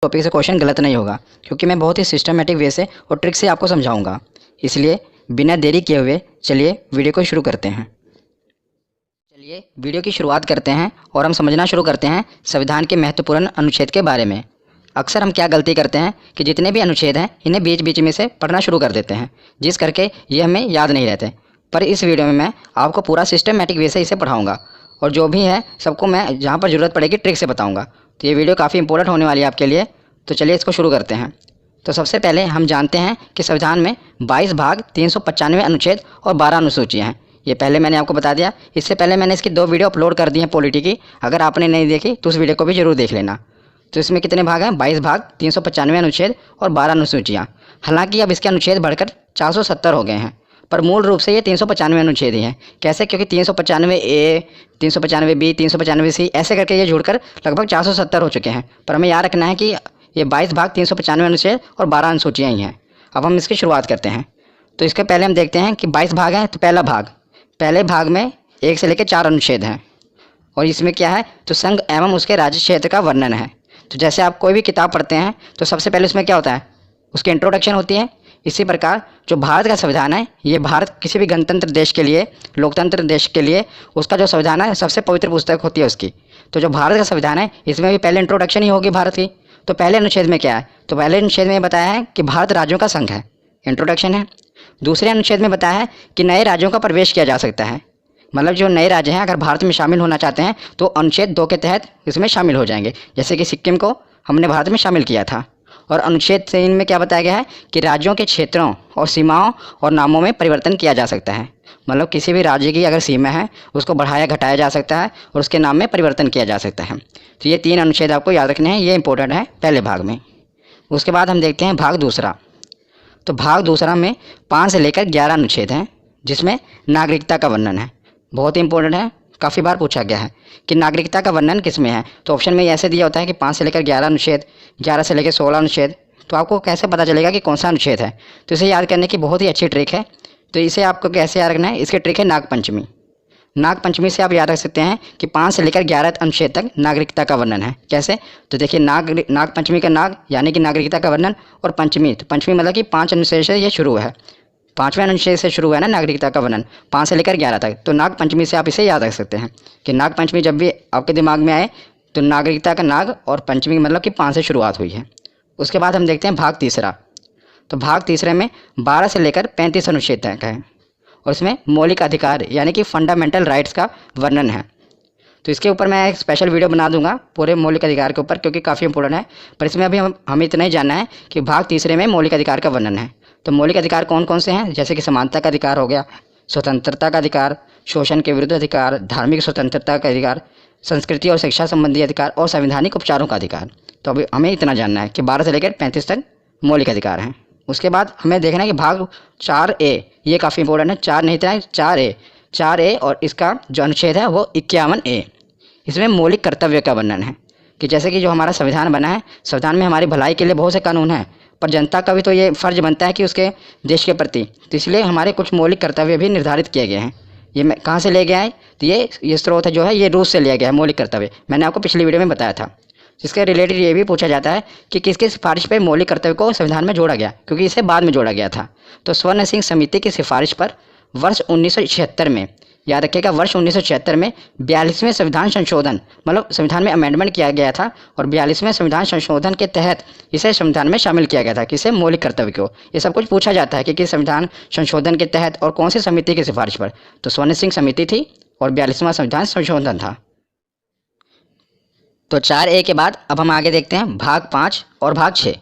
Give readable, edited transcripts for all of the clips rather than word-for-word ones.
Topic से question गलत नहीं होगा, क्योंकि मैं बहुत ही सिस्टमेटिक वे से और ट्रिक से आपको समझाऊंगा। इसलिए बिना देरी किए हुए चलिए वीडियो को शुरू करते हैं। चलिए वीडियो की शुरुआत करते हैं और हम समझना शुरू करते हैं संविधान के महत्वपूर्ण अनुच्छेद के बारे में। अक्सर हम क्या गलती करते हैं कि जितने भी अनुच्छेद हैं इन्हें बीच बीच में से पढ़ना शुरू कर देते हैं, जिस करके ये हमें याद नहीं रहते। पर इस वीडियो में मैं आपको पूरा सिस्टमेटिक वे से इसे पढ़ाऊँगा और जो भी है सबको मैं जहाँ पर ज़रूरत पड़ेगी ट्रिक से बताऊँगा। तो ये वीडियो काफ़ी इंपॉर्टेंट होने वाली है आपके लिए। तो चलिए इसको शुरू करते हैं। तो सबसे पहले हम जानते हैं कि संविधान में 22 भाग 395 अनुच्छेद और 12 अनुसूचियाँ हैं। ये पहले मैंने आपको बता दिया। इससे पहले मैंने इसकी 2 वीडियो अपलोड कर दी हैं पॉलिटी की। अगर आपने नहीं देखी तो उस वीडियो को भी ज़रूर देख लेना। तो इसमें कितने भाग हैं? 22 भाग 395 अनुच्छेद और 12 अनुसूचियाँ। हालांकि अब इसके अनुच्छेद बढ़कर 470 हो गए हैं, पर मूल रूप से ये 395 अनुच्छेद ही हैं। कैसे? क्योंकि 395 ए, 395 बी, 395 सी ऐसे करके ये जुड़कर लगभग 470 हो चुके हैं। पर हमें याद रखना है कि ये 22 भाग 395 अनुच्छेद और 12 अनुसूचियाँ ही हैं। अब हम इसकी शुरुआत करते हैं। तो इसके पहले हम देखते हैं कि 22 भाग हैं। तो पहले भाग में 1 से लेकर 4 अनुच्छेद हैं और इसमें क्या है? तो संघ एवं उसके राज्य क्षेत्र का वर्णन है। तो जैसे आप कोई भी किताब पढ़ते हैं तो सबसे पहले उसमें क्या होता है? उसकी इंट्रोडक्शन होती है। इसी प्रकार जो भारत का संविधान है, ये भारत किसी भी गणतंत्र देश के लिए, लोकतंत्र देश के लिए उसका जो संविधान है सबसे पवित्र पुस्तक होती है उसकी। तो जो भारत का संविधान है इसमें भी पहले इंट्रोडक्शन ही होगी भारत की। तो पहले अनुच्छेद में क्या है? तो पहले अनुच्छेद में बताया है कि भारत राज्यों का संघ है, इंट्रोडक्शन है। दूसरे अनुच्छेद में बताया है कि नए राज्यों का प्रवेश किया जा सकता है। मतलब जो नए राज्य हैं अगर भारत में शामिल होना चाहते हैं तो अनुच्छेद 2 के तहत इसमें शामिल हो जाएंगे। जैसे कि सिक्किम को हमने भारत में शामिल किया था। और अनुच्छेद 3 में क्या बताया गया है कि राज्यों के क्षेत्रों और सीमाओं और नामों में परिवर्तन किया जा सकता है। मतलब किसी भी राज्य की अगर सीमा है उसको बढ़ाया घटाया जा सकता है और उसके नाम में परिवर्तन किया जा सकता है। तो ये 3 अनुच्छेद आपको याद रखने हैं, ये इंपॉर्टेंट है पहले भाग में। उसके बाद हम देखते हैं भाग दूसरा। तो भाग दूसरा में 5 से लेकर 11 अनुच्छेद हैं, जिसमें नागरिकता का वर्णन है। बहुत ही इंपॉर्टेंट है, काफ़ी बार पूछा गया है कि नागरिकता का वर्णन किस में है। तो ऑप्शन में ऐसे दिया होता है कि 5 से लेकर 11 अनुच्छेद, 11 से लेकर 16 अनुच्छेद। तो आपको कैसे पता चलेगा कि कौन सा अनुच्छेद है? तो इसे याद करने की बहुत ही अच्छी ट्रिक है। तो इसे आपको कैसे याद रखना है? इसकी ट्रिक है नागपंचमी। नागपंचमी से आप याद रख सकते हैं कि 5 से लेकर 11 अनुच्छेद तक नागरिकता का वर्णन है। कैसे? तो देखिए नागपंचमी का नाग यानी कि नागरिकता का वर्णन, और पंचमी, तो पंचमी मतलब कि 5 अनुच्छेद से ये शुरू है। 5वें अनुच्छेद से शुरू है ना नागरिकता का वर्णन, 5 से लेकर 11 तक। तो नागपंचमी से आप इसे याद रख सकते हैं कि नागपंचमी जब भी आपके दिमाग में आए तो नागरिकता का नाग और पंचमी मतलब कि 5 से शुरुआत हुई है। उसके बाद हम देखते हैं भाग तीसरा। तो भाग तीसरे में 12 से लेकर 35 अनुच्छेद तक है और इसमें मौलिक अधिकार यानी कि फंडामेंटल राइट्स का वर्णन है। तो इसके ऊपर मैं एक स्पेशल वीडियो बना दूंगा पूरे मौलिक अधिकार के ऊपर, क्योंकि काफ़ी इंपॉर्टेंट है। पर इसमें अभी हमें इतना ही जानना है कि भाग तीसरे में मौलिक अधिकार का वर्णन है। तो मौलिक अधिकार कौन कौन से हैं? जैसे कि समानता का अधिकार हो गया, स्वतंत्रता का अधिकार, शोषण के विरुद्ध अधिकार, धार्मिक स्वतंत्रता का अधिकार, संस्कृति और शिक्षा संबंधी अधिकार और संवैधानिक उपचारों का अधिकार। तो अभी हमें इतना जानना है कि 12 से लेकर 35 तक मौलिक अधिकार हैं। उसके बाद हमें देखना है कि भाग 4A, ये काफ़ी इंपॉर्टेंट है। 4 नहीं इतना, 4A और इसका जो अनुच्छेद है वो 51A। इसमें मौलिक कर्तव्य का वर्णन है कि जैसे कि जो हमारा संविधान बना है, संविधान में हमारी भलाई के लिए बहुत से कानून हैं, पर जनता का भी तो ये फ़र्ज बनता है कि उसके देश के प्रति, तो इसलिए हमारे कुछ मौलिक कर्तव्य भी निर्धारित किए गए हैं। ये मैं कहाँ से ले गया है? तो ये स्रोत है जो है ये रूस से लिया गया है मौलिक कर्तव्य। मैंने आपको पिछली वीडियो में बताया था। जिसके रिलेटेड ये भी पूछा जाता है कि किसकी सिफारिश पर मौलिक कर्तव्य को संविधान में जोड़ा गया, क्योंकि इसे बाद में जोड़ा गया था। तो स्वर्ण सिंह समिति की सिफारिश पर वर्ष 1976 में, याद रखिएगा, वर्ष 1976 में 42वें संविधान संशोधन, मतलब संविधान में अमेंडमेंट किया गया था और 42वें संविधान संशोधन के तहत इसे संविधान में शामिल किया गया था। किसे? मौलिक कर्तव्य को। ये सब कुछ पूछा जाता है कि किस संविधान संशोधन के तहत और कौन सी समिति की सिफारिश पर। तो स्वर्ण सिंह समिति थी और 42वां संविधान संशोधन था। तो 4A के बाद अब हम आगे देखते हैं भाग 5 और भाग 6।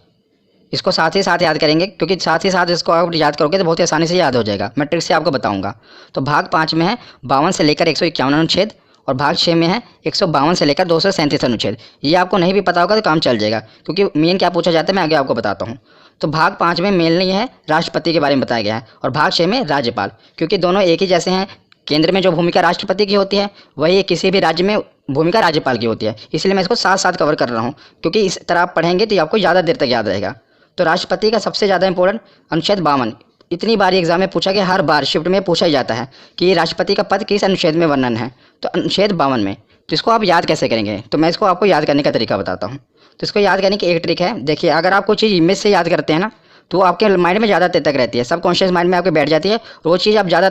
इसको साथ ही साथ याद करेंगे, क्योंकि साथ ही साथ इसको आप याद करोगे तो बहुत ही आसानी से याद हो जाएगा। मैं ट्रिक से आपको बताऊंगा। तो भाग 5 में है 52 से लेकर 151 अनुच्छेद और भाग 6 में है 152 से लेकर 237 अनुच्छेद। ये आपको नहीं भी पता होगा तो काम चल जाएगा, क्योंकि मेन क्या पूछा जाता है मैं आगे आपको बताता हूँ। तो भाग 5 में मेन नहीं है राष्ट्रपति के बारे में बताया गया है और भाग 6 में राज्यपाल, क्योंकि दोनों एक ही जैसे हैं। केंद्र में जो भूमिका राष्ट्रपति की होती है वही किसी भी राज्य में भूमिका राज्यपाल की होती है। इसलिए मैं इसको साथ साथ कवर कर रहा हूँ, क्योंकि इस तरह आप पढ़ेंगे तो आपको ज़्यादा देर तक याद रहेगा। तो राष्ट्रपति का सबसे ज़्यादा इंपॉर्टेंट अनुच्छेद 52। इतनी बार एग्जाम में पूछा गया, हर बार शिफ्ट में पूछा ही जाता है कि राष्ट्रपति का पद किस अनुच्छेद में वर्णन है। तो अनुच्छेद 52 में। तो इसको आप याद कैसे करेंगे, तो मैं इसको आपको याद करने का तरीका बताता हूँ। तो इसको याद करने की एक ट्रिक है। देखिए, अगर आप कोई चीज़ इमेज से याद करते हैं ना, तो वो आपके माइंड में ज़्यादा देर तक रहती है, सबकॉन्शियस माइंड में आपके बैठ जाती है, और वो चीज़ आप ज़्यादा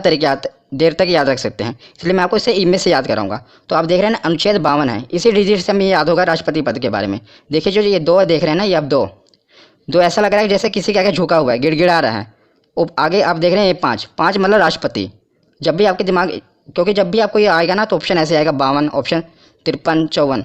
देर तक याद रख सकते हैं। इसलिए मैं आपको इसे इमेज से याद कराऊंगा। तो आप देख रहे हैं ना, अनुच्छेद 52 है, इसी डिजिट से हमें याद होगा राष्ट्रपति पद के बारे में। देखिए, जो ये दो देख रहे हैं ना, ये अब दो दो ऐसा लग रहा है जैसे किसी के आगे झुका हुआ है, गिड़गिड़ा रहा है। वो आगे आप देख रहे हैं ये पाँच पाँच मतलब राष्ट्रपति। जब भी आपके दिमाग, क्योंकि जब भी आपको ये आएगा ना, तो ऑप्शन ऐसे आएगा 52, ऑप्शन 53, 54,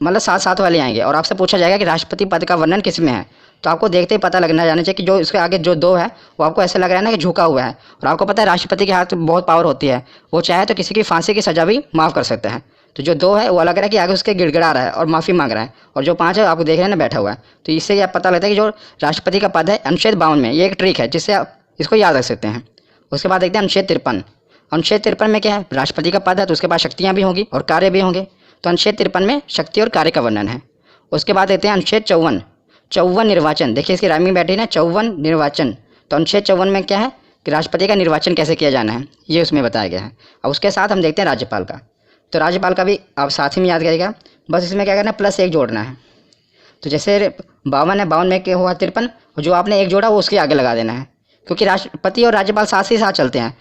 मतलब 7 वाले आएंगे, और आपसे पूछा जाएगा कि राष्ट्रपति पद का वर्णन किस में है। तो आपको देखते ही पता लगना जाना चाहिए कि जो इसके आगे जो दो है, वो आपको ऐसा लग रहा है ना कि झुका हुआ है। और आपको पता है राष्ट्रपति के हाथ में बहुत पावर होती है, वो चाहे तो किसी की फांसी की सजा भी माफ़ कर सकते हैं। तो जो दो है वो अलग रहा है कि आगे उसके गिड़गिड़ा रहा है और माफ़ी मांग रहा है, और जो पाँच है आपको देख रहे हैं ना बैठा हुआ है। तो इससे यह पता लगता है कि जो राष्ट्रपति का पद है अनुच्छेद 52 में, ये एक ट्रिक है जिससे आप इसको याद रख सकते हैं। उसके बाद देखते हैं अनुच्छेद 53। अनुच्छेद 53 में क्या है, राष्ट्रपति का पद है तो उसके पास शक्तियाँ भी होंगी और कार्य भी होंगे। तो अनुच्छेद 53 में शक्ति और कार्य का वर्णन है। उसके बाद देखते हैं अनुच्छेद 54। 54 निर्वाचन, देखिए इसकी राइमिंग बैठी ना, 54 निर्वाचन। तो अनुच्छेद 54 में क्या है कि राष्ट्रपति का निर्वाचन कैसे किया जाना है, ये उसमें बताया गया है। अब उसके साथ हम देखते हैं राज्यपाल का। तो राज्यपाल का भी आप साथ ही में याद करिएगा, बस इसमें क्या करना है, +1 जोड़ना है। तो जैसे 52 है, 52 में क्या हुआ 53, और जो आपने एक जोड़ा वो उसके आगे लगा देना है, क्योंकि राष्ट्रपति और राज्यपाल साथ ही साथ चलते हैं।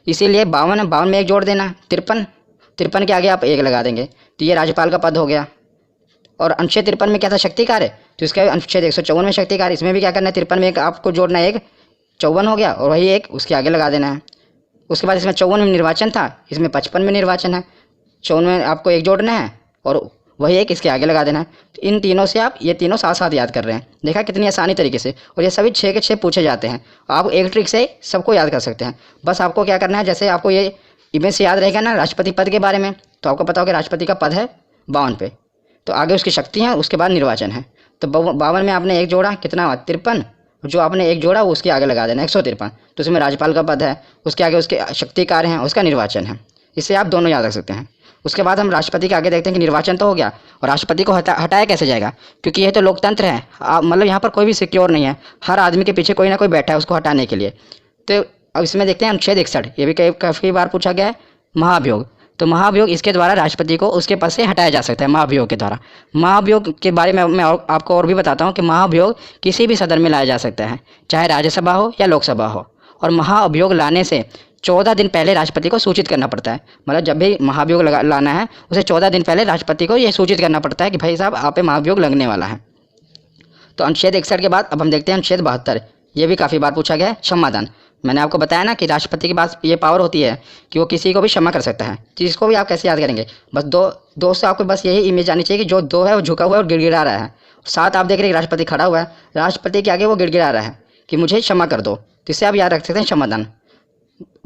इसीलिए 52 है, 52 में एक जोड़ देना, 53 के आगे आप एक लगा देंगे, तो ये राज्यपाल का पद हो गया। और अनुच्छेद 53 में क्या था, शक्ति कार्य, तो इसका अनुच्छेद 154 में शक्ति कार्य, इसमें भी क्या करना है, 53 में एक आपको जोड़ना है, एक 54 हो गया, और वही एक उसके आगे लगा देना है। उसके बाद इसमें 54 में निर्वाचन था, इसमें 55 में निर्वाचन है, 54 में आपको एक जोड़ना है और वही एक इसके आगे लगा देना है। तो इन तीनों से आप ये तीनों साथ साथ याद कर रहे हैं, देखा कितनी आसानी तरीके से, और ये सभी 6 के 6 पूछे जाते हैं। आप एक ट्रिक से सबको याद कर सकते हैं। बस आपको क्या करना है, जैसे आपको ये इमेज से याद रहेगा ना राष्ट्रपति पद के बारे में, तो आपको पता होगा राष्ट्रपति का पद है 52 पे, तो आगे उसकी शक्ति है, उसके बाद निर्वाचन है। तो 52 में आपने एक जोड़ा, कितना हुआ 53, जो आपने एक जोड़ा वो उसके आगे लगा देना 153, तो उसमें राज्यपाल का पद है, उसके आगे उसके शक्ति कार्य हैं, उसका निर्वाचन है। इससे आप दोनों याद रख सकते हैं। उसके बाद हम राष्ट्रपति के आगे देखते हैं कि निर्वाचन तो हो गया, और राष्ट्रपति को हटाया कैसे जाएगा, क्योंकि यह तो लोकतंत्र है, मतलब यहाँ पर कोई भी सिक्योर नहीं है, हर आदमी के पीछे कोई ना कोई बैठा है उसको हटाने के लिए। तो अब इसमें देखते हैं अनुच्छेद 61, ये भी काफ़ी बार पूछा गया है, महाभियोग। तो महाभियोग, इसके द्वारा राष्ट्रपति को उसके पद से हटाया जा सकता है, महाभियोग के द्वारा। महाभियोग के बारे में मैं आपको और भी बताता हूँ कि महाभियोग किसी भी सदन में लाया जा सकता है, चाहे राज्यसभा हो या लोकसभा हो। और महाअभियोग लाने से 14 दिन पहले राष्ट्रपति को सूचित करना पड़ता है। मतलब जब भी महाभियोग लाना है, उसे 14 दिन पहले राष्ट्रपति को यह सूचित करना पड़ता है कि भाई साहब आप पे महाभियोग लगने वाला है। तो अनुच्छेद 61 के बाद अब हम देखते हैं अनुच्छेद 72। ये भी काफ़ी बार पूछा गया है, क्षमादान। मैंने आपको बताया ना कि राष्ट्रपति के पास ये पावर होती है कि वो किसी को भी क्षमा कर सकता है। तो इसको भी आप कैसे याद करेंगे, बस दो से आपको बस यही इमेज आनी चाहिए कि जो दो है वो झुका हुआ है और गिड़गिड़ा रहा है। साथ आप देख रहे हैं राष्ट्रपति खड़ा हुआ है, राष्ट्रपति के आगे वो गिड़गिड़ा रहा है कि मुझे क्षमा कर दो, तो इससे आप याद रख सकते हैं क्षमादान।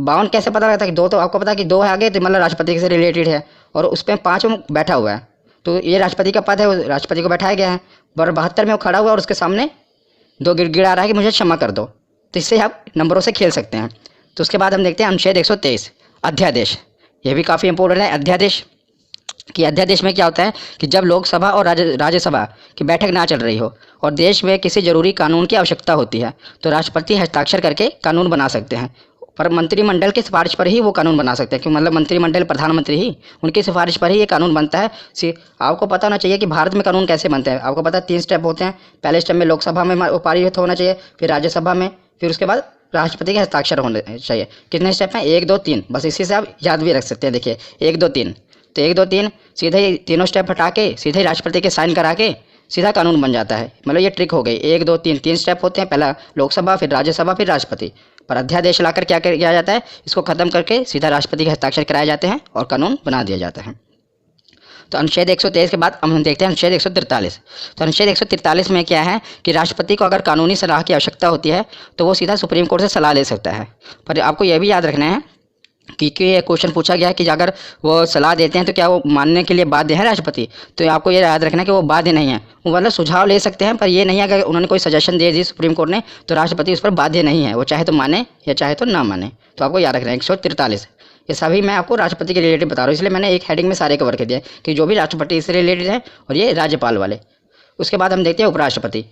52 कैसे पता लगता है कि दो, तो आपको पता है कि दो है आगे, तो मतलब राष्ट्रपति से रिलेटेड है, और उस पर 5 बैठा हुआ है, तो ये राष्ट्रपति का पद है, वो राष्ट्रपति को बैठाया गया है। और 72 में वो खड़ा हुआ है और उसके सामने दो गिड़गिड़ा रहा है कि मुझे क्षमा कर दो, तो इससे आप नंबरों से खेल सकते हैं। तो उसके बाद हम देखते हैं अनुच्छेद 123, अध्यादेश। ये भी काफ़ी इंपॉर्टेंट है, अध्यादेश। कि अध्यादेश में क्या होता है कि जब लोकसभा और राज्यसभा की बैठक ना चल रही हो और देश में किसी जरूरी कानून की आवश्यकता होती है, तो राष्ट्रपति हस्ताक्षर करके कानून बना सकते हैं, पर मंत्रिमंडल की सिफारिश पर ही वो कानून बना सकते हैं, क्योंकि मतलब मंत्रिमंडल प्रधानमंत्री ही, उनकी सिफारिश पर ही ये कानून बनता है। आपको पता होना चाहिए कि भारत में कानून कैसे बनते हैं। आपको पता है 3 स्टेप होते हैं। पहले स्टेप में लोकसभा में पारित होना चाहिए, फिर राज्यसभा में, फिर उसके बाद राष्ट्रपति के हस्ताक्षर होने चाहिए। कितने स्टेप हैं, 1 2 3, बस इसी से आप याद भी रख सकते हैं। देखिए 1 2 3, तो 1 2 3 सीधे ही तीनों स्टेप हटा के सीधे राष्ट्रपति के साइन करा के सीधा कानून बन जाता है। मतलब ये ट्रिक हो गई, 1 2 3, 3 स्टेप होते हैं, पहला लोकसभा, फिर राज्यसभा, फिर राष्ट्रपति। पर अध्यादेश लाकर क्या किया जाता है, इसको खत्म करके सीधा राष्ट्रपति के हस्ताक्षर कराए जाते हैं और कानून बना दिया जाता है। तो अनुच्छेद 123 के बाद हम देखते हैं अनुच्छेद 143। तो अनुच्छेद 143 में क्या है कि राष्ट्रपति को अगर कानूनी सलाह की आवश्यकता होती है तो वो सीधा सुप्रीम कोर्ट से सलाह ले सकता है। पर आपको यह भी याद रखना है कि ये क्वेश्चन पूछा गया है कि अगर वो सलाह देते हैं तो क्या वो मानने के लिए बाध्य है राष्ट्रपति, तो आपको ये याद रखना है कि वो बाध्य नहीं है। वो मतलब सुझाव ले सकते हैं, पर ये नहीं है अगर उन्होंने कोई सजेशन दे दी सुप्रीम कोर्ट ने तो राष्ट्रपति उस पर बाध्य नहीं है, वो चाहे तो माने या चाहे तो ना माने। तो आपको याद रखना है 143। ये सभी मैं आपको राष्ट्रपति के रिलेटेड बता रहा हूँ, इसलिए मैंने एक हेडिंग में सारे कवर कर दिए कि जो भी राष्ट्रपति इससे रिलेटेड है और ये राज्यपाल वाले। उसके बाद हम देखते हैं उपराष्ट्रपति,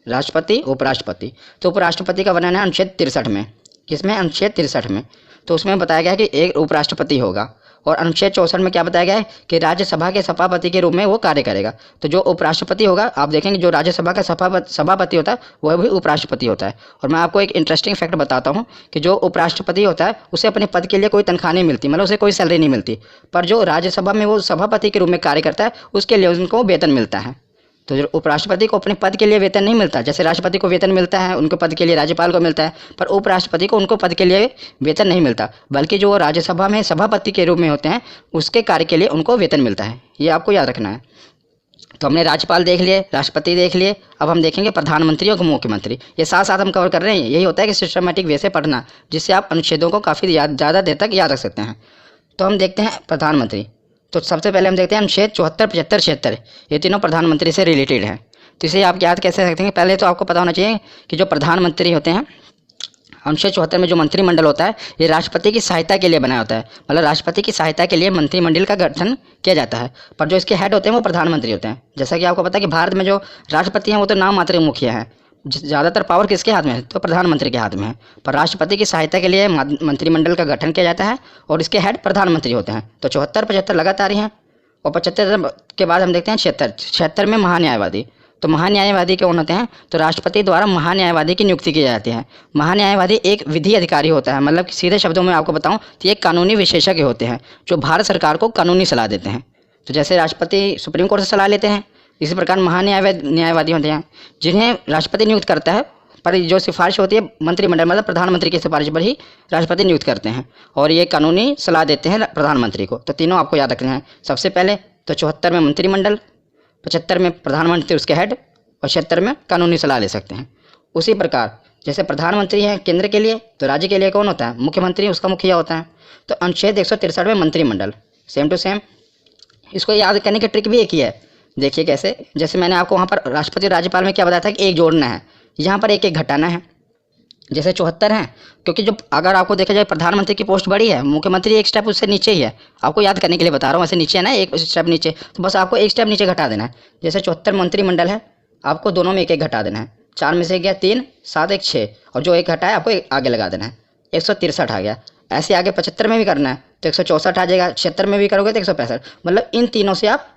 राष्ट्रपति, उपराष्ट्रपति। तो उपराष्ट्रपति का वर्णन है अनुच्छेद 63 में। किसमें, अनुच्छेद 63 में। तो उसमें बताया गया कि एक उपराष्ट्रपति होगा और अनुच्छेद 64 में क्या बताया गया है कि राज्यसभा के सभापति के रूप में वो कार्य करेगा। तो जो उपराष्ट्रपति होगा, आप देखेंगे जो राज्यसभा का सभापति होता है वह भी उपराष्ट्रपति होता है। और मैं आपको एक इंटरेस्टिंग फैक्ट बताता हूँ कि जो उपराष्ट्रपति होता है उसे अपने पद के लिए कोई तनख्वाह नहीं मिलती, मतलब उसे कोई सैलरी नहीं मिलती, पर जो राज्यसभा में वो सभापति के रूप में कार्य करता है उसके लिए उनको वेतन मिलता है। तो जो उपराष्ट्रपति को अपने पद के लिए वेतन नहीं मिलता, जैसे राष्ट्रपति को वेतन मिलता है उनके पद के लिए, राज्यपाल को मिलता है, पर उपराष्ट्रपति को उनको पद के लिए वेतन नहीं मिलता, बल्कि जो राज्यसभा में सभापति के रूप में होते हैं उसके कार्य के लिए उनको वेतन मिलता है। ये आपको याद रखना है। तो हमने राज्यपाल देख लिए, राष्ट्रपति देख लिए, अब हम देखेंगे प्रधानमंत्री और मुख्यमंत्री। ये साथ साथ हम कवर कर रहे हैं। यही होता है कि सिस्टमेटिक वे से पढ़ना, जिससे आप अनुच्छेदों को काफ़ी ज़्यादा देर तक याद रख सकते हैं। तो हम देखते हैं प्रधानमंत्री। तो सबसे पहले हम देखते हैं अनुच्छेद 74, 75, 76, ये तीनों प्रधानमंत्री से रिलेटेड हैं। तो इसे आप याद कैसे रखते हैं? पहले तो आपको पता होना चाहिए कि जो प्रधानमंत्री होते हैं, अनुच्छेद 74 में जो मंत्रिमंडल होता है ये राष्ट्रपति की सहायता के लिए बनाया होता है, मतलब राष्ट्रपति की सहायता के लिए मंत्रिमंडल का गठन किया जाता है, पर जो इसके हेड होते हैं वो प्रधानमंत्री होते हैं। जैसा कि आपको पता है कि भारत में जो राष्ट्रपति हैं वो तो नाम मात्र मुखिया हैं, ज़्यादातर पावर किसके हाथ में है? तो प्रधानमंत्री के हाथ में है, पर राष्ट्रपति की सहायता के लिए मंत्रिमंडल का गठन किया जाता है और इसके हेड प्रधानमंत्री होते हैं। तो 74, 75 लगातार ही हैं। और 75 के बाद हम देखते हैं 76। 76 में महान्यायवादी। तो महान्यायवादी कौन होते हैं? तो राष्ट्रपति द्वारा महान्यायवादी की नियुक्ति की जाती है। महान्यायवादी एक विधि अधिकारी होता है, मतलब सीधे शब्दों में आपको बताऊं तो ये कानूनी विशेषज्ञ होते हैं जो भारत सरकार को कानूनी सलाह देते हैं। तो जैसे राष्ट्रपति सुप्रीम कोर्ट से सलाह लेते हैं, इसी प्रकार न्यायवादी होते हैं जिन्हें राष्ट्रपति नियुक्त करता है, पर जो सिफारिश होती है मंत्रिमंडल, मतलब प्रधानमंत्री की सिफारिश पर ही राष्ट्रपति नियुक्त करते हैं और ये कानूनी सलाह देते हैं प्रधानमंत्री को। तो तीनों आपको याद रखने हैं। सबसे पहले तो 74 में मंत्रिमंडल, 75 में प्रधानमंत्री उसके हेड और 76 में कानूनी सलाह ले सकते हैं। उसी प्रकार जैसे प्रधानमंत्री हैं केंद्र के लिए, तो राज्य के लिए कौन होता है? मुख्यमंत्री, उसका मुखिया होता है। तो अनुच्छेद 163 में मंत्रिमंडल, सेम टू सेम। इसको याद करने की ट्रिक भी एक ही है। देखिए कैसे, जैसे मैंने आपको वहाँ पर राष्ट्रपति और राज्यपाल में क्या बताया था कि एक जोड़ना है, यहाँ पर एक एक घटाना है। जैसे 74 हैं, क्योंकि जो अगर आपको देखा जाए प्रधानमंत्री की पोस्ट बड़ी है, मुख्यमंत्री एक स्टेप उससे नीचे ही है। आपको याद करने के लिए बता रहा हूँ, ऐसे नीचे है ना, एक स्टेप नीचे, तो बस आपको एक स्टेप नीचे घटा देना है। जैसे 74 मंत्रिमंडल है, आपको दोनों में एक एक घटा देना है। 4 में से गया 3, 7, 1, 6, और जो एक घटा है आपको एक आगे लगा देना है, 163 आ गया। ऐसे आगे 75 में भी करना है तो 164 आ जाएगा, 76 में भी करोगे तो 165। मतलब इन तीनों से आप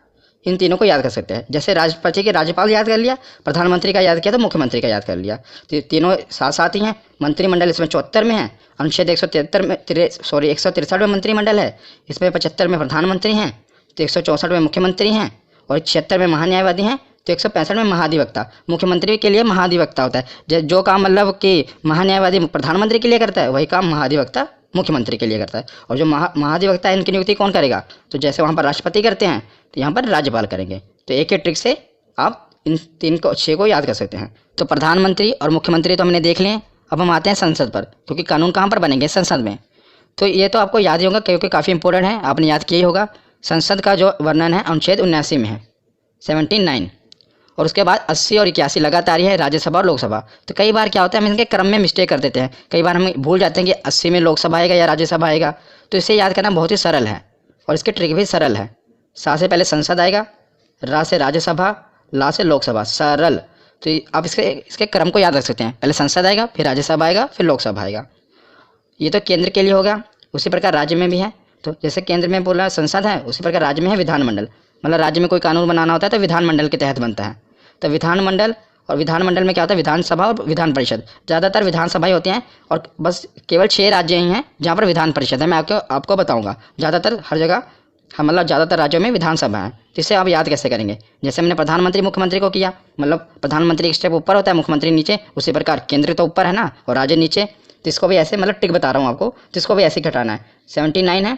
इन तीनों को याद कर सकते हैं। जैसे राष्ट्रपति के राज्यपाल याद कर लिया, प्रधानमंत्री का याद किया तो मुख्यमंत्री का याद कर लिया। तो तीनों साथ साथ ही हैं। मंत्रिमंडल इसमें 74 में है, अनुच्छेद 163 में 163 में मंत्रिमंडल है, इसमें 75 में प्रधानमंत्री हैं, तो 164 में मुख्यमंत्री हैं, और 76 में महान्यायवादी हैं, तो 165 में महाधिवक्ता। मुख्यमंत्री के लिए महाधिवक्ता होता है, जो काम मतलब कि महान्यायवादी प्रधानमंत्री के लिए करता है वही काम महाधिवक्ता मुख्यमंत्री के लिए करता है। और जो महाधिवक्ता है इनकी नियुक्ति कौन करेगा? तो जैसे वहाँ पर राष्ट्रपति करते हैं तो यहाँ पर राज्यपाल करेंगे। तो एक एक ट्रिक से आप इन 6 को याद कर सकते हैं। तो प्रधानमंत्री और मुख्यमंत्री तो हमने देख लिए। अब हम आते हैं संसद पर, क्योंकि कानून कहाँ पर बनेंगे? संसद में। तो ये तो आपको याद ही होगा क्योंकि काफ़ी इंपॉर्टेंट है, आपने याद किया ही होगा। संसद का जो वर्णन है अनुच्छेद 79 में है, 79, और उसके बाद 80 और 81 लगातार है, राज्यसभा और लोकसभा। तो कई बार क्या होता है हम इनके क्रम में मिस्टेक कर देते हैं, कई बार हम भूल जाते हैं कि 80 में लोकसभा आएगा या राज्यसभा आएगा। तो इसे याद करना बहुत ही सरल है और इसकी ट्रिक भी सरल है। सा से पहले संसद आएगा, रा से राज्यसभा, ला से लोकसभा, सरल। तो आप इसके क्रम को याद रख सकते हैं, पहले संसद आएगा, फिर राज्यसभा आएगा, फिर लोकसभा आएगा। ये तो केंद्र के लिए होगा। उसी प्रकार राज्य में भी है। तो जैसे केंद्र में बोला संसद है, उसी प्रकार राज्य में है विधानमंडल। मतलब राज्य में कोई कानून बनाना होता है तो विधानमंडल के तहत बनता है। तो विधानमंडल, और विधानमंडल में क्या होता है? विधानसभा और विधान परिषद। ज़्यादातर विधानसभाएं होती हैं और बस केवल 6 राज्य ही हैं जहाँ पर विधान परिषद है। मैं आपको बताऊँगा, ज़्यादातर हर जगह मतलब ज़्यादातर राज्यों में विधानसभा है। तो इसे आप याद कैसे करेंगे? जैसे हमने प्रधानमंत्री मुख्यमंत्री को किया, मतलब प्रधानमंत्री एक स्टेप ऊपर होता है, मुख्यमंत्री नीचे। उसी प्रकार केंद्र तो ऊपर है ना और राज्य नीचे। तो इसको भी ऐसे, मतलब टिक बता रहा हूँ आपको, तो इसको भी ऐसे घटाना है। 79 है,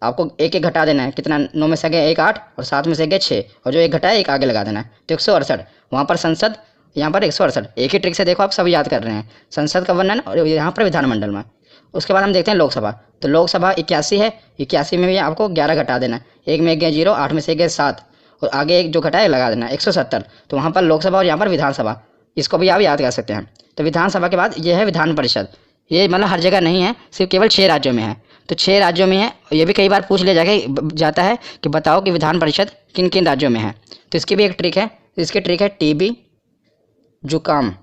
आपको एक एक घटा देना है। कितना? 9 में से गए 1, 8, और 7 में से गए 6, और जो एक घटा है एक आगे लगा देना है। तो 168 वहाँ पर संसद, यहाँ पर 168। एक ही ट्रिक से देखो आप सब याद कर रहे हैं, संसद का वर्णन और यहाँ पर विधानमंडल में। उसके बाद हम देखते हैं लोकसभा। तो लोकसभा 81 है, 81 में भी आपको 11 घटा देना है। 1 में गए 0, 8 में से गए 7, और आगे एक जो घटा है लगा देना है 170। तो वहाँ पर लोकसभा और यहाँ पर विधानसभा, इसको भी आप याद कर सकते हैं। तो विधानसभा के बाद ये है विधान परिषद। ये मतलब हर जगह नहीं है, सिर्फ केवल 6 राज्यों में है। तो 6 राज्यों में है। ये भी कई बार पूछ लिया जाता है कि बताओ कि विधान परिषद किन किन राज्यों में है। तो इसकी भी एक ट्रिक है। इसकी ट्रिक है टीबी, जुकाम।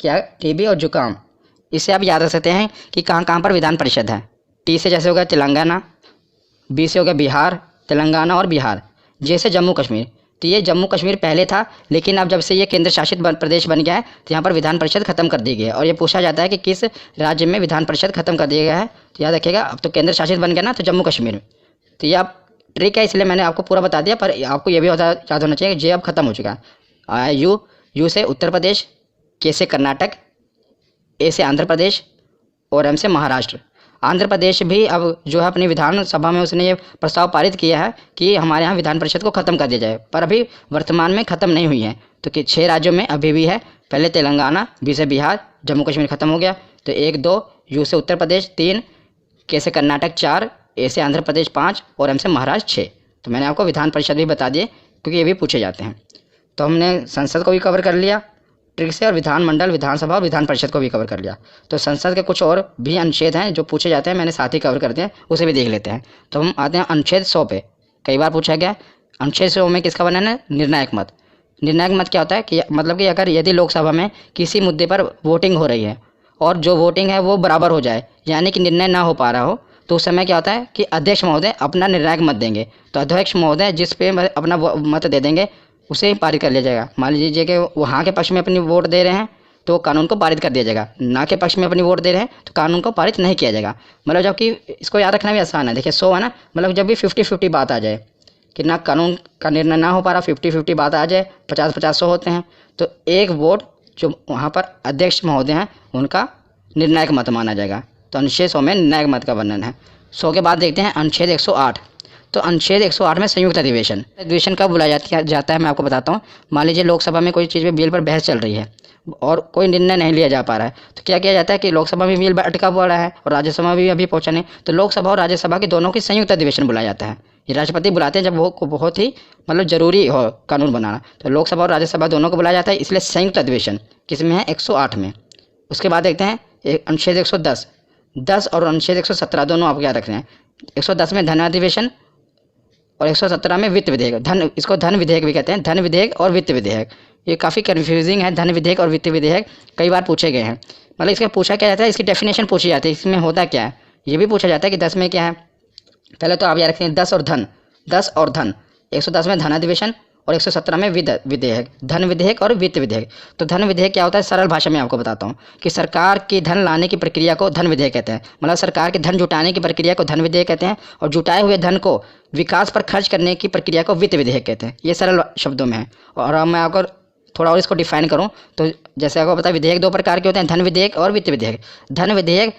क्या? टीबी और जुकाम। इसे आप याद रख सकते हैं कि कहाँ कहाँ पर विधान परिषद है। टी से जैसे हो गया तेलंगाना, बी से हो गया बिहार, तेलंगाना और बिहार। जे से जम्मू कश्मीर, तो ये जम्मू कश्मीर पहले था, लेकिन अब जब से ये केंद्र शासित प्रदेश बन गया है तो यहाँ पर विधान परिषद खत्म कर दी गई है। और ये पूछा जाता है कि किस राज्य में विधान परिषद खत्म कर दिया गया है, तो याद रखिएगा अब तो केंद्र शासित बन गया ना, तो जम्मू कश्मीर में। तो ये आप ट्रिक है, इसलिए मैंने आपको पूरा बता दिया, पर आपको ये भी याद होना चाहिए कि जे अब खत्म हो चुका है। यू से उत्तर प्रदेश, के से कर्नाटक, ए से आंध्र प्रदेश और एम से महाराष्ट्र। आंध्र प्रदेश भी अब जो है अपनी विधानसभा में उसने ये प्रस्ताव पारित किया है कि हमारे यहाँ विधान परिषद को ख़त्म कर दिया जाए, पर अभी वर्तमान में ख़त्म नहीं हुई है। तो कि 6 राज्यों में अभी भी है, पहले तेलंगाना, बी से बिहार, जम्मू कश्मीर ख़त्म हो गया, तो 1 2, यू से उत्तर प्रदेश 3, के से कर्नाटक 4, ए से आंध्र प्रदेश 5 और एम से महाराष्ट्र 6। तो मैंने आपको विधान परिषद भी बता दिए क्योंकि ये भी पूछे जाते हैं। तो हमने संसद को भी कवर कर लिया ट्रिक से, और विधानमंडल, विधानसभा और विधान परिषद को भी कवर कर लिया। तो संसद के कुछ और भी अनुच्छेद हैं जो पूछे जाते हैं, मैंने साथ ही कवर कर दिया, उसे भी देख लेते हैं। तो हम आते हैं अनुच्छेद 100 पे। कई बार पूछा गया अनुच्छेद 100 में किसका वर्णन है? निर्णायक मत। निर्णायक मत क्या होता है कि मतलब कि अगर यदि लोकसभा में किसी मुद्दे पर वोटिंग हो रही है और जो वोटिंग है वो बराबर हो जाए, यानी कि निर्णय ना हो पा रहा हो, तो उस समय क्या होता है कि अध्यक्ष महोदय अपना निर्णायक मत देंगे। तो अध्यक्ष महोदय जिस पे अपना मत दे देंगे उसे ही पारित कर लिया जाएगा। मान लीजिए कि वहाँ के पक्ष में अपनी वोट दे रहे हैं तो कानून को पारित कर दिया जाएगा, ना के पक्ष में अपनी वोट दे रहे हैं तो कानून को पारित नहीं किया जाएगा। मतलब जबकि इसको याद रखना भी आसान है। देखिए 100 है ना, मतलब जब भी 50-50 बात आ जाए कि ना कानून का निर्णय ना हो पा रहा, 50-50 बात आ जाए, 50-50 होते हैं, तो एक वोट जो वहाँ पर अध्यक्ष महोदय हैं उनका निर्णायक मत माना जाएगा। तो अनुच्छेद 100 में निर्णायक मत का वर्णन है। 100 के बाद देखते हैं अनुच्छेद 108। तो अनुच्छेद 108 में संयुक्त अधिवेशन। अधिवेशन कब बुलाया जाता है मैं आपको बताता हूँ। मान लीजिए लोकसभा में कोई चीज़ पे बिल पर बहस चल रही है और कोई निर्णय नहीं लिया जा पा रहा है, तो क्या किया जाता है कि लोकसभा में बिल अटका पड़ा है और राज्यसभा में भी अभी पहुँचा नहीं, तो लोकसभा और राज्यसभा के दोनों की संयुक्त अधिवेशन बुलाया जाता है। ये राष्ट्रपति बुलाते हैं जब वो बहुत ही मतलब जरूरी हो कानून बनाना, तो लोकसभा और राज्यसभा दोनों को बुलाया जाता है, इसलिए संयुक्त अधिवेशन किसमें है? 108 में। उसके बाद देखते हैं अनुच्छेद 110 और अनुच्छेद 117 दोनों आपको याद रखने हैं। 110 में धन अधिवेशन और 117 में वित्त विधेयक। इसको धन विधेयक भी कहते हैं, धन विधेयक और वित्त विधेयक। ये काफ़ी कन्फ्यूजिंग है, धन विधेयक और वित्त विधेयक कई बार पूछे गए हैं। मतलब इसका पूछा क्या जाता है, इसकी डेफिनेशन पूछी जाती है, इसमें होता क्या है ये भी पूछा जाता है कि 10 में क्या है। पहले तो आप याद रखें 10 और धन। 110 में धन अधिवेशन और 117 में विधेयक, धन विधेयक और वित्त विधेयक। तो धन विधेयक क्या होता है, सरल भाषा में आपको बताता हूँ कि सरकार की धन लाने की प्रक्रिया को धन विधेयक कहते हैं। मतलब सरकार के धन जुटाने की प्रक्रिया को धन विधेयक कहते हैं और जुटाए हुए धन को विकास पर खर्च करने की प्रक्रिया को वित्त विधेयक कहते हैं। ये सरल शब्दों में है। और अब मैं आपको थोड़ा और इसको डिफाइन करूं तो जैसे आपको पता है विधेयक 2 प्रकार के होते हैं, धन विधेयक और वित्त विधेयक। धन विधेयक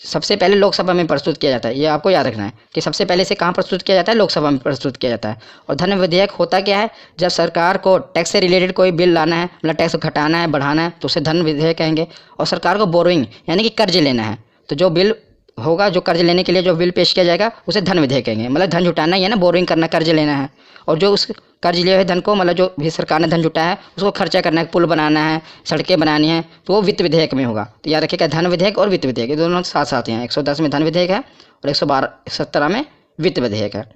सबसे पहले लोकसभा में प्रस्तुत किया जाता है, ये आपको याद रखना है कि सबसे पहले से कहाँ प्रस्तुत किया जाता है, लोकसभा में प्रस्तुत किया जाता है। और धन विधेयक होता क्या है, जब सरकार को टैक्स से रिलेटेड कोई बिल लाना है, मतलब टैक्स घटाना है, बढ़ाना है, तो उसे धन विधेयक कहेंगे। और सरकार को बोरोइंग यानी कि कर्ज लेना है, तो जो बिल होगा, जो कर्ज लेने के लिए जो बिल पेश किया जाएगा उसे धन विधेयक कहेंगे। मतलब धन जुटाना ही है ना, बोरोइंग करना, कर्ज लेना है। और जो उस कर्ज लिए हुए धन को, मतलब जो भी सरकार ने धन जुटाया है उसको खर्चा करना है, पुल बनाना है, सड़कें बनानी है, तो वो वित्त विधेयक में होगा। तो याद रखिएगा धन विधेयक और वित्त विधेयक ये दोनों साथ साथ हैं। 110 में धन विधेयक है और 117 में वित्त विधेयक है।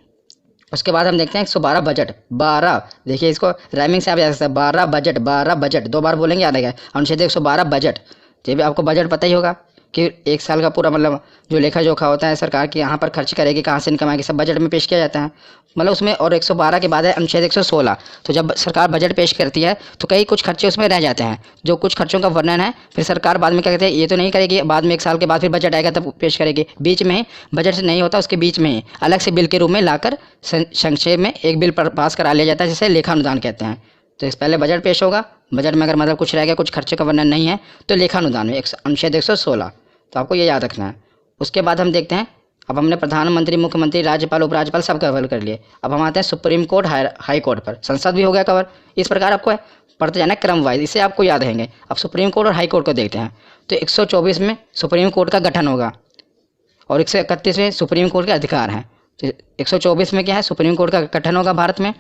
उसके बाद हम देखते हैं 112 बजट। 12 देखिए इसको राइमिंग से आप याद सकते हैं, 12 बजट 2 बार बोलेंगे याद रहेगा। अनुच्छेद 112 बजट। ये भी आपको बजट पता ही होगा कि एक साल का पूरा मतलब जो लेखा जोखा होता है सरकार की, यहाँ पर खर्च करेगी, कहाँ से इनकम आएगी, सब बजट में पेश किया जाता है। मतलब उसमें और 112 के बाद है अनुच्छेद 116। तो जब सरकार बजट पेश करती है तो कई कुछ खर्चे उसमें रह जाते हैं, जो कुछ खर्चों का वर्णन है फिर सरकार बाद में क्या कहते हैं, ये तो नहीं करेगी, बाद में 1 साल के बाद फिर बजट आएगा तब पेश करेगी। बीच में बजट से नहीं होता, उसके बीच में अलग से बिल के रूप में लाकर संक्षेप में एक बिल पास करा लिया जाता है, जिसे लेखा अनुदान कहते हैं। तो इस पहले बजट पेश होगा, बजट में अगर मतलब कुछ रह गया, कुछ खर्चे का वर्णन नहीं है, तो लेखा अनुदान में अनुच्छेद 116। तो आपको ये याद रखना है। उसके बाद हम देखते हैं, अब हमने प्रधानमंत्री, मुख्यमंत्री, राज्यपाल, उपराज्यपाल सब कवर कर लिए। अब हम आते हैं सुप्रीम कोर्ट, हाई कोर्ट पर। संसद भी हो गया कवर। इस प्रकार आपको पढ़ते जाना क्रम वाइज, इसे आपको याद रहेंगे। अब सुप्रीम कोर्ट और हाई कोर्ट को देखते हैं। तो 124 में सुप्रीम कोर्ट का गठन होगा और 131 में सुप्रीम कोर्ट के अधिकार हैं। तो 124 में क्या है, सुप्रीम कोर्ट का गठन होगा भारत में,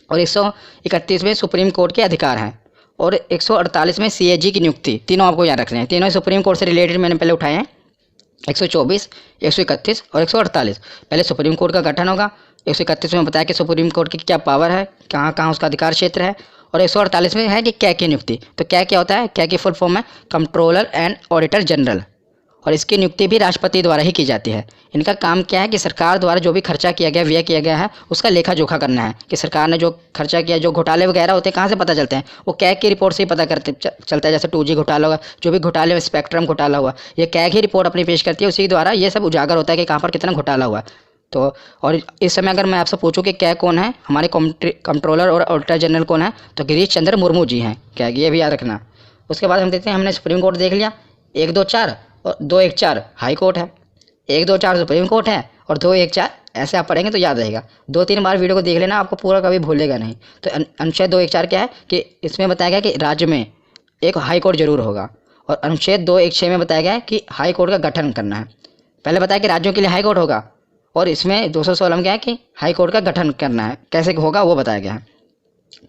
और 131 में सुप्रीम कोर्ट के अधिकार हैं, और 148 में CAG की नियुक्ति। तीनों आपको याद रखने हैं, तीनों सुप्रीम कोर्ट से रिलेटेड मैंने पहले उठाए हैं। 124, 131 और 148। पहले सुप्रीम कोर्ट का गठन होगा। 131 में बताया कि सुप्रीम कोर्ट की क्या पावर है, कहाँ कहाँ उसका अधिकार क्षेत्र है। और 148 में है कि क्या की नियुक्ति। तो क्या होता है, क्या की फुल फॉर्म है कंट्रोलर एंड ऑडिटर जनरल। और इसकी नियुक्ति भी राष्ट्रपति द्वारा ही की जाती है। इनका काम क्या है कि सरकार द्वारा जो भी खर्चा किया गया, व्यय किया गया है, उसका लेखा जोखा करना है कि सरकार ने जो खर्चा किया, जो घोटाले वगैरह होते हैं कहाँ से पता चलते हैं, वो कैग की रिपोर्ट से ही पता चलता है। जैसे 2G घोटाला हुआ, जो भी घोटाले, स्पेक्ट्रम घोटाला हुआ, ये कैग ही रिपोर्ट अपनी पेश करती है, उसी द्वारा ये सब उजागर होता है कि कहाँ पर कितना घोटाला हुआ। तो और इस समय अगर मैं आपसे पूछूं कि कैग कौन है, हमारे कंट्रोलर और ऑडिटर जनरल कौन है, तो गिरीश चंद्र मुर्मू जी हैं कैग, ये भी याद रखना। उसके बाद हम देखते हैं, हमने सुप्रीम कोर्ट देख लिया, 1, 2, 4 और 2, 1, 4 हाई कोर्ट है, 1, 2, 4 सुप्रीम कोर्ट है और 2, 1, 4 ऐसे आप पढ़ेंगे तो याद रहेगा। 2-3 बार वीडियो को देख लेना, आपको पूरा कभी भूलेगा नहीं। तो अनुच्छेद 2, 1, 4 क्या है कि इसमें बताया गया कि राज्य में एक हाई कोर्ट जरूर होगा, और अनुच्छेद 2, 1, 6 में बताया गया है कि हाई कोर्ट का गठन करना है। पहले बताया कि राज्यों के लिए हाई कोर्ट होगा, और इसमें 216 में क्या है कि हाई कोर्ट का गठन करना है, कैसे होगा वो बताया गया है।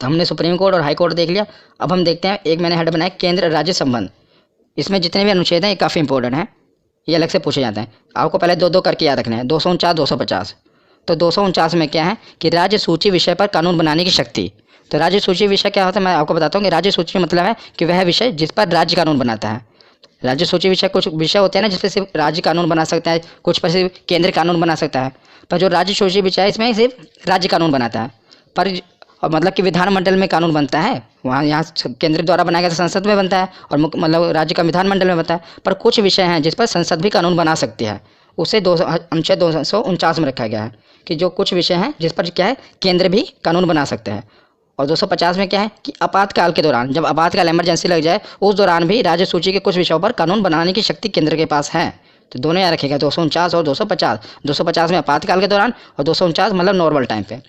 तो हमने सुप्रीम कोर्ट और हाई कोर्ट देख लिया। अब हम देखते हैं, एक मैंने हेड बनाया केंद्र राज्य संबंध। इसमें जितने भी अनुच्छेद हैं ये काफ़ी इंपॉर्टेंट हैं, ये अलग से पूछे जाते हैं। आपको पहले 2-2 करके याद रखना है, 249, 250। तो 249 में क्या है कि राज्य सूची विषय पर कानून बनाने की शक्ति। तो राज्य सूची विषय क्या होता है, मैं आपको बताता हूँ कि राज्य सूची मतलब है कि वह विषय जिस पर राज्य कानून बनाता है। राज्य सूची विषय, कुछ विषय होते हैं ना जिस पर सिर्फ राज्य कानून बना सकता है, कुछ पर सिर्फ केंद्र कानून बना सकता है, पर जो राज्य सूची विषय है इसमें सिर्फ राज्य कानून बनाता है। पर और मतलब कि विधानमंडल में कानून बनता है, वहाँ यहाँ केंद्र द्वारा बनाया गया तो संसद में बनता है, और मतलब राज्य का विधानमंडल में बनता है। पर कुछ विषय हैं जिस पर संसद भी कानून बना सकती है, उसे अनुच्छेद 249 में रखा गया है कि जो कुछ विषय हैं जिस पर क्या है केंद्र भी कानून बना सकते हैं। और 250 में क्या है कि आपातकाल के दौरान, जब आपातकाल इमरजेंसी लग जाए, उस दौरान भी राज्य सूची के कुछ विषयों पर कानून बनाने की शक्ति केंद्र के पास है। तो दोनों याद रखेगा, 249 और 250। 250 में आपातकाल के दौरान और 249 मतलब नॉर्मल टाइम पे।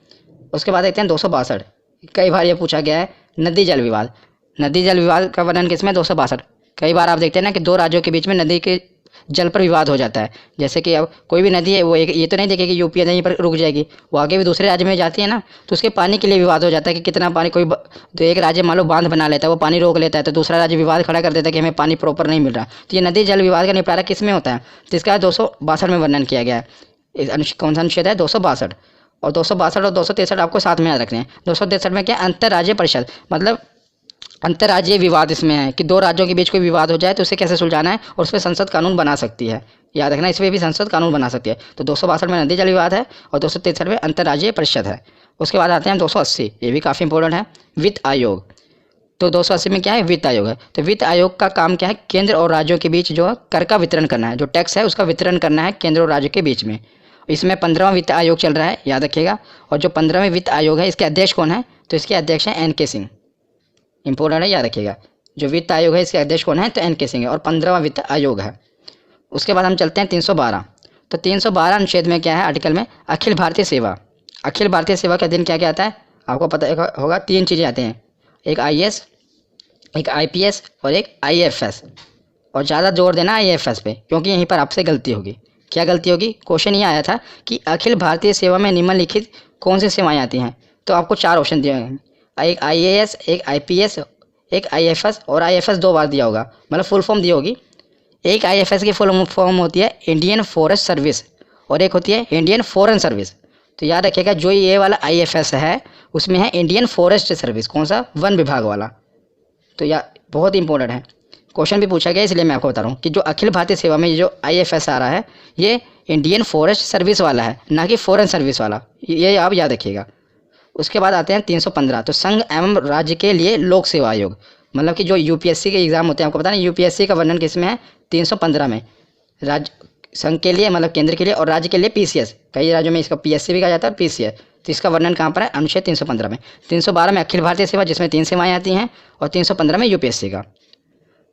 उसके बाद देखते हैं 262। कई बार ये पूछा गया है, नदी जल विवाद। नदी जल विवाद का वर्णन किसमें, 262। कई बार आप देखते हैं ना कि दो राज्यों के बीच में नदी के जल पर विवाद हो जाता है। जैसे कि अब कोई भी नदी है, वो एक ये तो नहीं देखेगी कि यूपी यहीं पर रुक जाएगी, वो आगे भी दूसरे राज्य में जाती है ना, तो उसके पानी के लिए विवाद हो जाता है कि कितना पानी। तो एक राज्य मान लो बांध बना लेता है, वो पानी रोक लेता है, तो दूसरा राज्य विवाद खड़ा कर देता है कि हमें पानी प्रॉपर नहीं मिल रहा। तो ये नदी जल विवाद का निपटारा किस में होता है, तो इसका 262 में वर्णन किया गया है। कौन सा अनुच्छेद है, 262। और 262 और 263 आपको साथ में याद रखने हैं। 263 में क्या, अंतर्राज्यीय परिषद, मतलब अंतर्राज्यीय विवाद इसमें है कि दो राज्यों के बीच कोई विवाद हो जाए तो उसे कैसे सुलझाना है, और उस पर संसद कानून बना सकती है। याद रखना, इसमें भी संसद कानून बना सकती है। तो 262 में नदी जल विवाद है और 263 में अंतर्राज्यीय परिषद है। उसके बाद आते हैं 280, ये भी काफ़ी इंपॉर्टेंट है, वित्त आयोग। तो 280 में क्या है, वित्त आयोग है। तो वित्त आयोग का काम क्या है, केंद्र और राज्यों के बीच जो कर का वितरण करना है, जो टैक्स है उसका वितरण करना है केंद्र और राज्य के बीच में। इसमें 15वां वित्त आयोग चल रहा है, याद रखिएगा। और जो 15वें वित्त आयोग है, इसके अध्यक्ष कौन है, तो इसके अध्यक्ष हैं NK सिंह। इंपॉर्टेंट है, याद रखिएगा। जो वित्त आयोग है इसके अध्यक्ष कौन है, तो NK सिंह है, और 15वां वित्त आयोग है। उसके बाद हम चलते हैं 312। तो 312 अनुच्छेद में क्या है, आर्टिकल में अखिल भारतीय सेवा। अखिल भारतीय सेवा का दिन क्या क्या आता है, आपको पता होगा, 3 चीज़ें आती हैं, एक IAS, एक IPS और एक IFS। और ज़्यादा जोर देना IFS पे, क्योंकि यहीं पर आपसे गलती होगी। क्या गलती होगी, क्वेश्चन ये आया था कि अखिल भारतीय सेवा में निम्नलिखित कौन सी सेवाएं आती हैं, तो आपको 4 ऑप्शन दिए हैं, एक IAS, एक IPS, एक IFS, और IFS 2 बार दिया होगा, मतलब फुल फॉर्म दी होगी। एक IFS की फुल फॉर्म होती है इंडियन फॉरेस्ट सर्विस, और एक होती है इंडियन फॉरेन सर्विस। तो याद रखिएगा, जो ये वाला IFS है उसमें है इंडियन फॉरेस्ट सर्विस, कौन सा, वन विभाग वाला। तो यह बहुत इंपॉर्टेंट है, क्वेश्चन भी पूछा गया, इसलिए मैं आपको बता रहा हूँ कि जो अखिल भारतीय सेवा में जो IFS आ रहा है ये इंडियन फॉरेस्ट सर्विस वाला है, ना कि फॉरेन सर्विस वाला, ये आप याद रखिएगा। उसके बाद आते हैं 315। तो संघ एवं राज्य के लिए लोक सेवा आयोग, मतलब कि जो UPSC के एग्जाम होते हैं, आपको पता नहीं UPSC का वर्णन किस में है, 315 में। राज्य संघ के लिए मतलब केंद्र के लिए, और राज्य के लिए PCS, कई राज्यों में इसका PSC भी कहा जाता है और PCS। तो इसका वर्णन कहाँ पर है, अनुच्छेद 315 में। 312 में अखिल भारतीय सेवा, जिसमें 3 सेवाएं आती हैं, और 315 में UPSC का।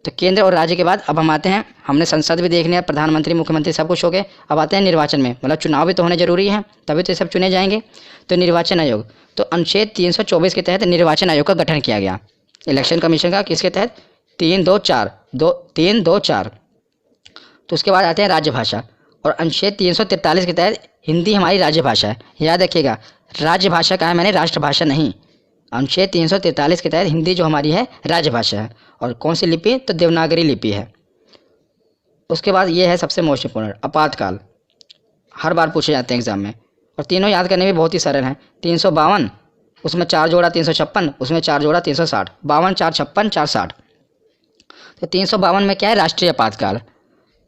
तो केंद्र और राज्य के बाद अब हम आते हैं, हमने संसद भी देख लिया, प्रधानमंत्री, मुख्यमंत्री सब कुछ हो गए। अब आते हैं निर्वाचन में, मतलब चुनाव भी तो होने जरूरी है, तभी तो ये सब चुने जाएंगे। तो निर्वाचन आयोग, तो अनुच्छेद 324 के तहत निर्वाचन आयोग का गठन किया गया, इलेक्शन कमीशन का, किसके तहत, 324। तो उसके बाद आते हैं राजभाषा, और अनुच्छेद 343 के तहत हिंदी हमारी राज्य भाषा है। याद रखिएगा, राजभाषा कहा है मैंने, राष्ट्रभाषा नहीं। अनुच्छेद 343 के तहत हिंदी जो हमारी है राजभाषा है, और कौन सी लिपि, तो देवनागरी लिपि है। उसके बाद ये है सबसे मोस्ट इंपोर्टेंट, आपातकाल, हर बार पूछे जाते हैं एग्जाम में, और तीनों याद करने में बहुत ही सरल हैं। 352, उसमें 4 जोड़ा 356, उसमें 4 जोड़ा 360, 52, 4, 56, 4, 60। तो 352 में क्या है, राष्ट्रीय आपातकाल।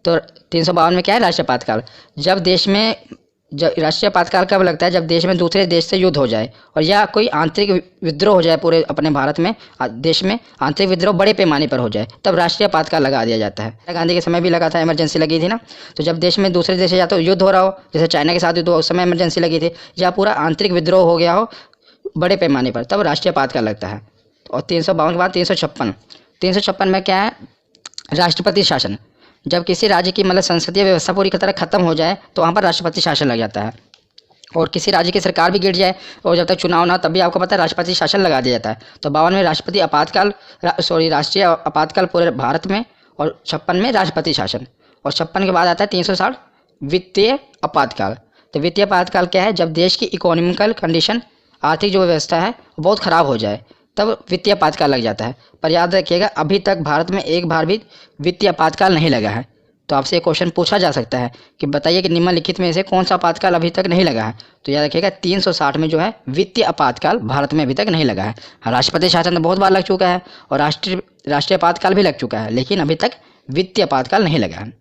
तो 352 में क्या है, राष्ट्रीय आपातकाल। जब राष्ट्रीय आपातकाल कब लगता है, जब देश में दूसरे देश से युद्ध हो जाए और या कोई आंतरिक विद्रोह हो जाए, पूरे अपने भारत में देश में आंतरिक विद्रोह बड़े पैमाने पर हो जाए, तब राष्ट्रीय आपातकाल लगा दिया जाता है। गांधी के समय भी लगा था, इमरजेंसी लगी थी ना। तो जब देश में दूसरे देश से या तो युद्ध हो रहा हो, जैसे चाइना के साथ युद्ध हो, उस समय इमरजेंसी लगी थी, या पूरा आंतरिक विद्रोह हो गया हो बड़े पैमाने पर, तब राष्ट्रीय आपातकाल लगता है। और 352 के बाद 356 में क्या है, राष्ट्रपति शासन। जब किसी राज्य की मतलब संसदीय व्यवस्था पूरी तरह खत्म हो जाए तो वहाँ पर राष्ट्रपति शासन लग जाता है। और किसी राज्य की सरकार भी गिर जाए और जब तक चुनाव ना, तब भी आपको पता है राष्ट्रपति शासन लगा दिया जाता है। तो 52 में राष्ट्रीय आपातकाल पूरे भारत में, और 56 में राष्ट्रपति शासन। और 56 के बाद आता है 360 वित्तीय आपातकाल। तो वित्तीय आपातकाल क्या है, जब देश की इकोनॉमिकल कंडीशन, आर्थिक जो व्यवस्था है बहुत ख़राब हो जाए, तब वित्तीय आपातकाल लग जाता है। पर याद रखिएगा, अभी तक भारत में एक बार भी वित्तीय आपातकाल नहीं लगा है। तो आपसे एक क्वेश्चन पूछा जा सकता है कि बताइए कि निम्नलिखित में से कौन सा आपातकाल अभी तक नहीं लगा है। तो याद रखिएगा 360 में जो है वित्तीय आपातकाल भारत में अभी तक नहीं लगा है। राष्ट्रपति शासन तो बहुत बार लग चुका है और राष्ट्रीय आपातकाल भी लग चुका है, लेकिन अभी तक वित्तीय आपातकाल नहीं लगा है।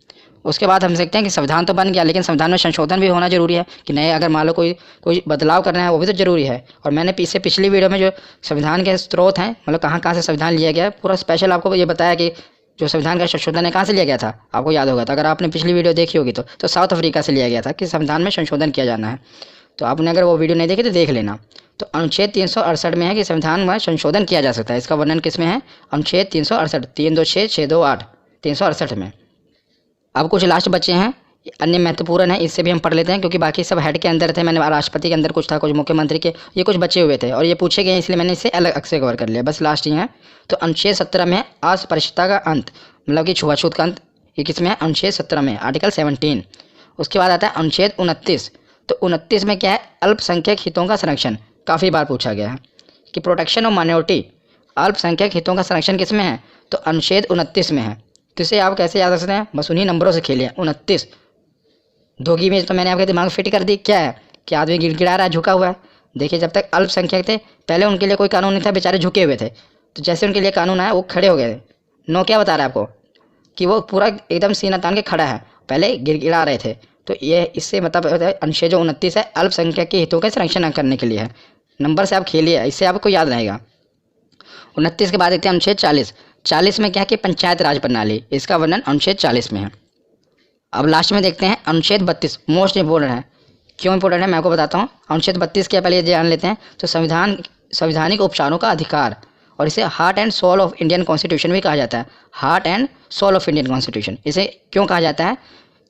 उसके बाद हम देखते हैं कि संविधान तो बन गया, लेकिन संविधान में संशोधन भी होना जरूरी है कि नए, अगर मान लो कोई बदलाव करना है, वो भी तो जरूरी है। और मैंने पिछली वीडियो में जो संविधान के स्रोत हैं, मतलब कहाँ से संविधान लिया गया है, पूरा स्पेशल आपको ये बताया कि जो संविधान का संशोधन है कहाँ से लिया गया था, आपको याद होगा। तो अगर आपने पिछली वीडियो देखी होगी तो साउथ अफ्रीका से लिया गया था कि संविधान में संशोधन किया जाना है। तो आपने अगर वो वीडियो नहीं देखी तो देख लेना। तो अनुच्छेद 368 में है कि संविधान में संशोधन किया जा सकता है। इसका वर्णन किस में है, अनुच्छेद 368, 326, 628, 368 में। अब कुछ लास्ट बच्चे हैं, अन्य महत्वपूर्ण है, इससे भी हम पढ़ लेते हैं क्योंकि बाकी सब हेड के अंदर थे। मैंने राष्ट्रपति के अंदर कुछ था, कुछ मुख्यमंत्री के, ये कुछ बचे हुए थे और ये पूछे गए, इसलिए मैंने इसे अलग से कवर कर लिया। बस लास्ट ही है। तो अनुच्छेद 17 में है अस्पृश्यता का अंत, मतलब कि छुआछूत का अंत। ये किसमें है, अनुच्छेद 17 में, आर्टिकल 17। उसके बाद आता है अनुच्छेद 29। तो 29 में क्या है, अल्पसंख्यक हितों का संरक्षण। काफ़ी बार पूछा गया है कि प्रोटेक्शन ऑफ माइनॉरिटी, अल्पसंख्यक हितों का संरक्षण किस में है, तो अनुच्छेद 29 में है। तो इसे आप कैसे याद रख सकते हैं, बस उन्हीं नंबरों से खेलिए। 29 धोगी में तो मैंने आपके दिमाग में फिट कर दी। क्या है कि आदमी गिड़गिड़ा रहा है, झुका हुआ है। देखिए, जब तक अल्पसंख्यक थे पहले उनके लिए कोई कानून नहीं था, बेचारे झुके हुए थे। तो जैसे उनके लिए कानून आया वो खड़े हो गए थे। नो क्या बता रहा है आपको कि वो पूरा एकदम सीना तान के खड़ा है, पहले गिड़गिड़ा रहे थे। तो ये इससे मतलब अनुच्छेद जो 29 है अल्पसंख्यक के हितों का संरक्षण करने के लिए है। नंबर से आप खेलिए, इससे आपको याद रहेगा। 29 के बाद देखते हैं अनुच्छेद 40। 40 में क्या है कि पंचायत राज प्रणाली, इसका वर्णन अनुच्छेद 40 में है। अब लास्ट में देखते हैं अनुच्छेद 32, मोस्ट इंपॉर्टेंट है। क्यों इंपॉर्टेंट है मैं आपको बताता हूँ। अनुच्छेद 32 के पहले ये जान लेते हैं। तो संवैधानिक उपचारों का अधिकार, और इसे heart and soul of Indian constitution भी कहा जाता है। Heart and soul of Indian constitution इसे क्यों कहा जाता है,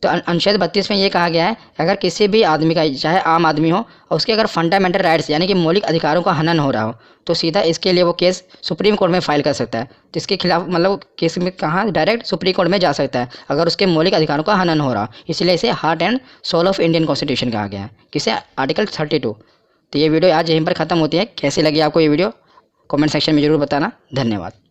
तो अनुच्छेद 32 में ये कहा गया है अगर किसी भी आदमी का, चाहे आम आदमी हो, और उसके अगर फंडामेंटल राइट्स यानी कि मौलिक अधिकारों का हनन हो रहा हो, तो सीधा इसके लिए वो केस सुप्रीम कोर्ट में फाइल कर सकता है। तो इसके खिलाफ मतलब केस में कहाँ डायरेक्ट सुप्रीम कोर्ट में जा सकता है अगर उसके मौलिक अधिकारों का हनन हो रहा हो। इसलिए इसे heart and soul of Indian constitution कहा गया है। किसे, आर्टिकल 32। तो ये वीडियो आज यहीं पर ख़त्म होती है। कैसी लगी आपको ये वीडियो कमेंट सेक्शन में ज़रूर बताना। धन्यवाद।